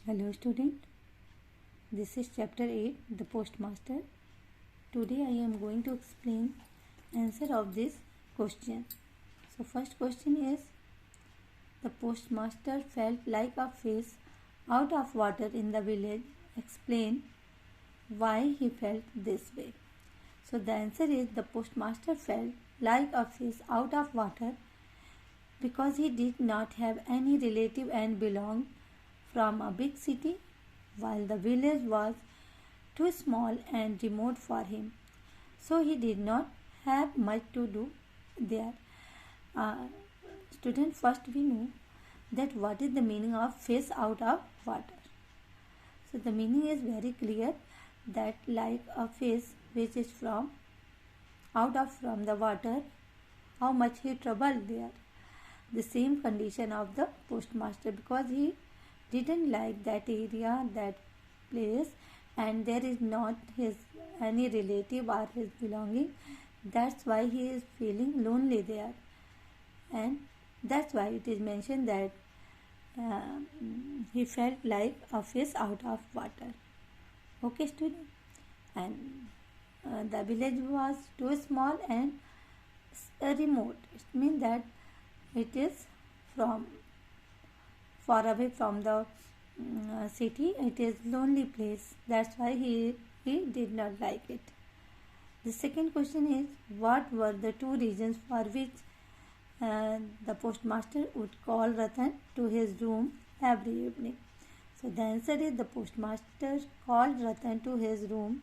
Hello student, this is chapter 8, the postmaster. Today I am going to explain answer of this question. So first question is, the postmaster felt like a fish out of water in the village. Explain why he felt this way. So the answer is, the postmaster felt like a fish out of water because he did not have any relative and belonged from a big city, while the village was too small and remote for him. So he did not have much to do there. Student, first we know that what is the meaning of fish out of water. So the meaning is very clear, that like a fish which is from the water, how much he troubled there. The same condition of the postmaster, because he didn't like that area, that place, and there is not his any relative or his belonging. That's why he is feeling lonely there, and that's why it is mentioned that he felt like a fish out of water. Okay, student. And the village was too small and remote. It means that it is from far away from the city. It is lonely place. That's why he did not like it. The second question is, what were the two reasons for which the postmaster would call Ratan to his room every evening? So the answer is, the postmaster called Ratan to his room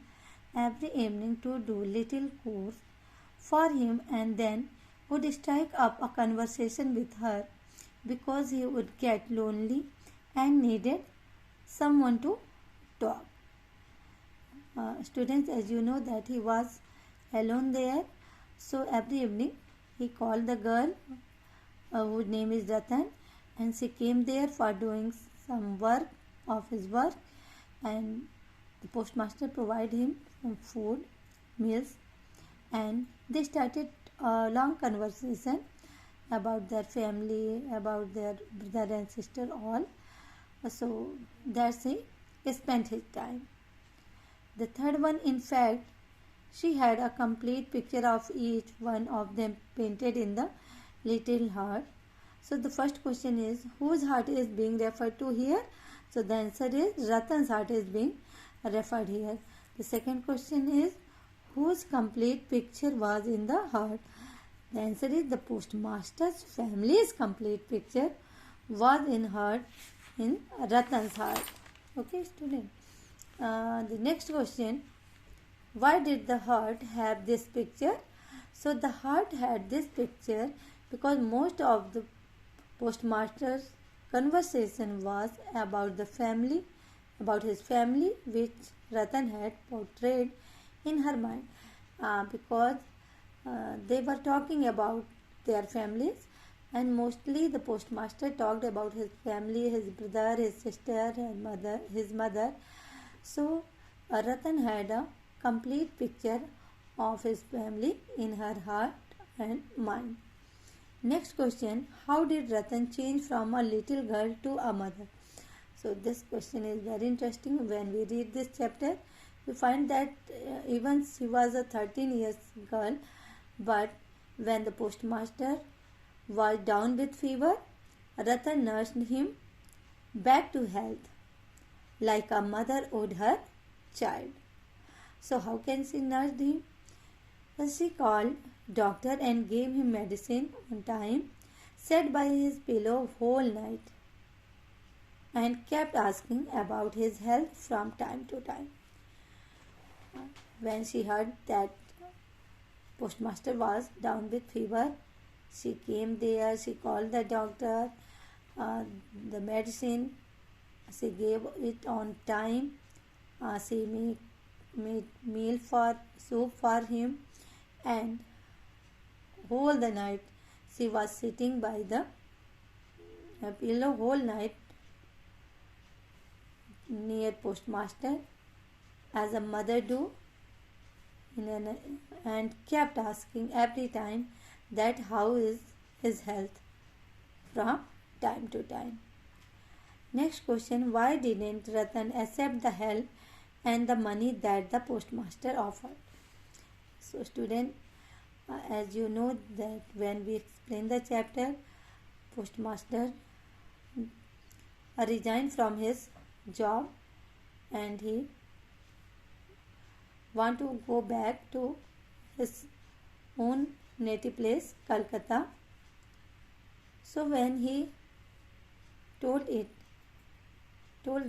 every evening to do little chores for him, and then would strike up a conversation with her, because he would get lonely and needed someone to talk. Students, as you know that he was alone there, so every evening he called the girl whose name is Ratan, and she came there for doing some work of his work, and the postmaster provided him some food, meals, and they started a long conversation about their family, about their brother and sister, all. So that's he spent his time. The third one, in fact, she had a complete picture of each one of them painted in the little heart. So the first question is, whose heart is being referred to here? So the answer is, Ratan's heart is being referred here. The second question is, whose complete picture was in the heart? The answer is, the postmaster's family's complete picture was in Ratan's heart. Okay, student. The next question, why did the heart have this picture? So the heart had this picture because most of the postmaster's conversation was about the family, about his family, which Ratan had portrayed in her mind, because they were talking about their families, and mostly the postmaster talked about his family, his brother, his sister, his mother. So Ratan had a complete picture of his family in her heart and mind. Next question, how did Ratan change from a little girl to a mother? So this question is very interesting. When we read this chapter, we find that even she was a 13 years girl, but when the postmaster was down with fever, Ratan nursed him back to health, like a mother would her child. So how can she nurse him? She called doctor and gave him medicine on time, sat by his pillow whole night, and kept asking about his health from time to time. When she heard that postmaster was down with fever, she came there, she called the doctor, the medicine, she gave it on time, she made soup for him, and whole the night she was sitting by the pillow whole night near postmaster, as a mother do, and kept asking every time that how is his health from time to time. Next question, why didn't Ratan accept the help and the money that the postmaster offered? So student, as you know that when we explain the chapter, postmaster resigned from his job and he want to go back to his own native place, Calcutta. So when he told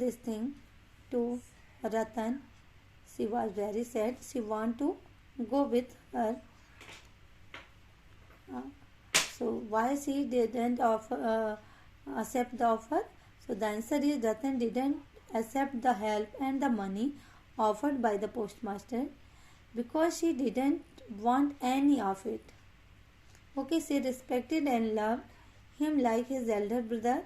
this thing to Ratan, she was very sad. She want to go with her. So why she didn't accept the offer? So the answer is Ratan didn't accept the help and the money offered by the postmaster because she didn't want any of it. Okay, she respected and loved him like his elder brother.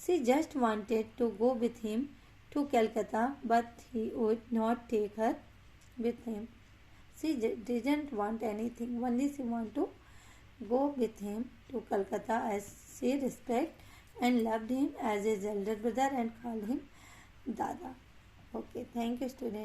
She just wanted to go with him to Calcutta, but he would not take her with him. She didn't want anything, only she wanted to go with him to Calcutta as she respected and loved him as his elder brother and called him Dada. Okay, thank you students.